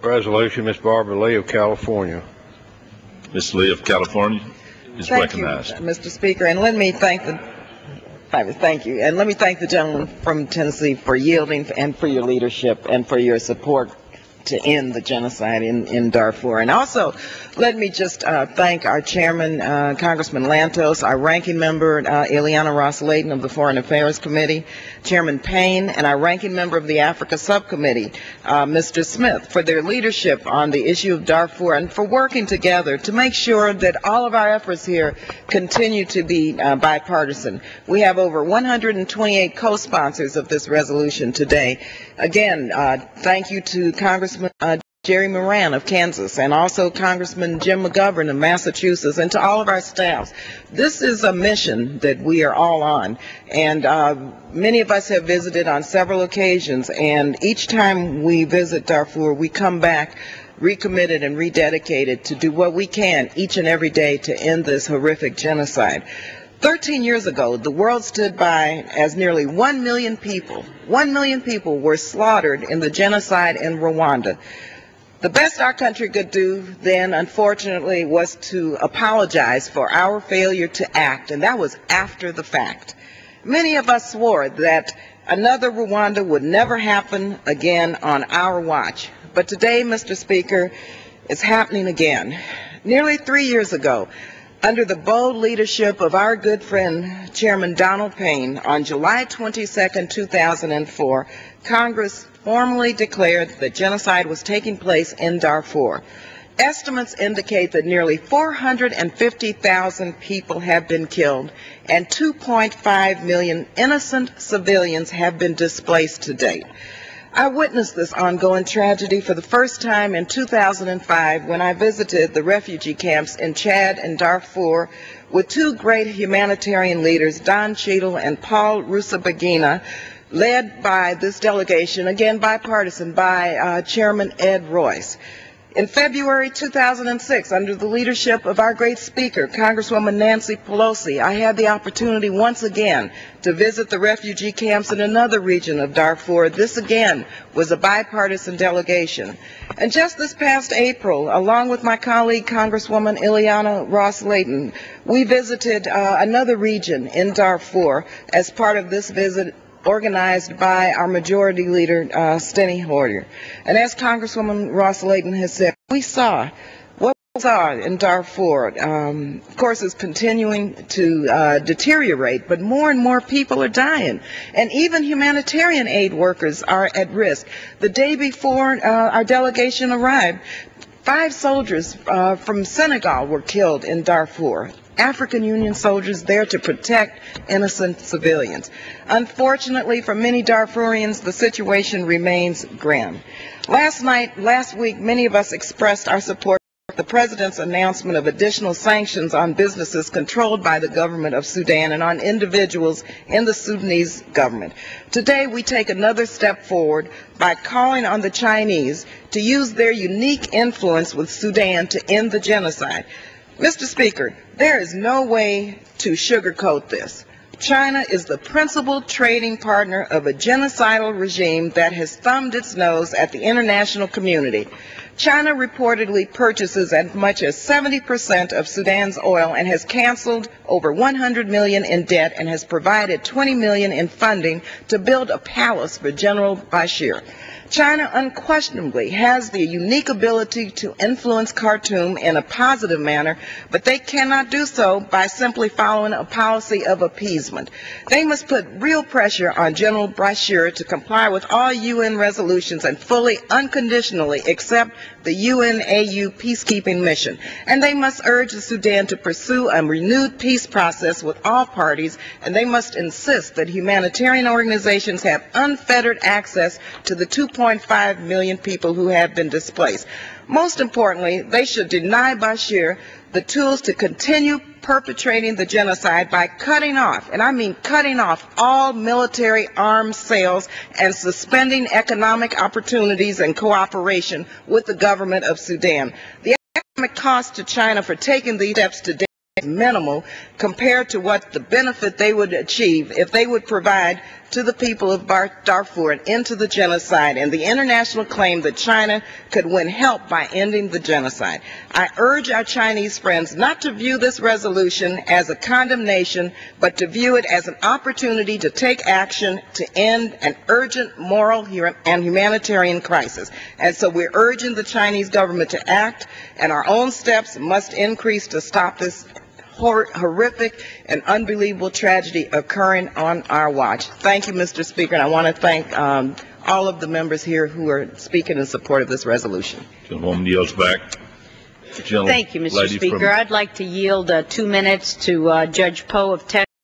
Resolution, Ms. Barbara Lee of California. Ms. Lee of California is recognized. Thank you, Mr. Speaker, and let me thank the gentleman from Tennessee for yielding and for your leadership and for your support to end the genocide in Darfur. And also, let me just thank our chairman, Congressman Lantos, our ranking member, Ileana Ros-Lehtinen of the Foreign Affairs Committee, Chairman Payne, and our ranking member of the Africa Subcommittee, Mr. Smith, for their leadership on the issue of Darfur and for working together to make sure that all of our efforts here continue to be bipartisan. We have over 128 co-sponsors of this resolution today. Again, thank you to Congressman Jerry Moran of Kansas, and also Congressman Jim McGovern of Massachusetts, and to all of our staffs. This is a mission that we are all on, and many of us have visited on several occasions, and each time we visit Darfur, we come back recommitted and rededicated to do what we can each and every day to end this horrific genocide. 13 years ago, the world stood by as nearly 1 million people were slaughtered in the genocide in Rwanda. The best our country could do then, unfortunately, was to apologize for our failure to act, and that was after the fact. Many of us swore that another Rwanda would never happen again on our watch. But today, Mr. Speaker, it's happening again. Nearly 3 years ago, under the bold leadership of our good friend, Chairman Donald Payne, on July 22, 2004, Congress formally declared that genocide was taking place in Darfur. Estimates indicate that nearly 450,000 people have been killed and 2.5 million innocent civilians have been displaced to date. I witnessed this ongoing tragedy for the first time in 2005 when I visited the refugee camps in Chad and Darfur with two great humanitarian leaders, Don Cheadle and Paul Rusesabagina, led by this delegation, again bipartisan, by Chairman Ed Royce. In February 2006, under the leadership of our great speaker, Congresswoman Nancy Pelosi, I had the opportunity once again to visit the refugee camps in another region of Darfur. This again was a bipartisan delegation. And just this past April, along with my colleague, Congresswoman Ileana Ros-Lehtinen, we visited another region in Darfur as part of this visit organized by our majority leader, Steny Hoyer. And as Congresswoman Ros-Lehtinen has said, what we saw in Darfur, of course, is continuing to deteriorate, but more and more people are dying. And even humanitarian aid workers are at risk. The day before our delegation arrived, 5 soldiers from Senegal were killed in Darfur. African Union soldiers there to protect innocent civilians. Unfortunately, for many Darfurians, the situation remains grim. Last week, many of us expressed our support for the President's announcement of additional sanctions on businesses controlled by the government of Sudan and on individuals in the Sudanese government. Today, we take another step forward by calling on the Chinese to use their unique influence with Sudan to end the genocide. Mr. Speaker, there is no way to sugarcoat this. China is the principal trading partner of a genocidal regime that has thumbed its nose at the international community. China reportedly purchases as much as 70% of Sudan's oil and has canceled over $100 million in debt and has provided $20 million in funding to build a palace for General Bashir. China unquestionably has the unique ability to influence Khartoum in a positive manner, but they cannot do so by simply following a policy of appeasement. They must put real pressure on General Bashir to comply with all UN resolutions and fully, unconditionally accept the UNAU peacekeeping mission. And they must urge the Sudan to pursue a renewed peace process with all parties, and they must insist that humanitarian organizations have unfettered access to the 2.5 million people who have been displaced. Most importantly, they should deny Bashir the tools to continue perpetrating the genocide by cutting off, and I mean cutting off, all military arms sales and suspending economic opportunities and cooperation with the government of Sudan. The economic cost to China for taking these steps today minimal compared to what the benefit they would achieve if they would provide to the people of Darfur an end to the genocide and the international claim that China could win help by ending the genocide. I urge our Chinese friends not to view this resolution as a condemnation, but to view it as an opportunity to take action to end an urgent moral and humanitarian crisis. And so we're urging the Chinese government to act, and our own steps must increase to stop this horrific and unbelievable tragedy occurring on our watch. Thank you, Mr. Speaker, and I want to thank all of the members here who are speaking in support of this resolution. Gentlewoman yields back. Thank you, Mr. Speaker. I'd like to yield 2 minutes to Judge Poe of Texas.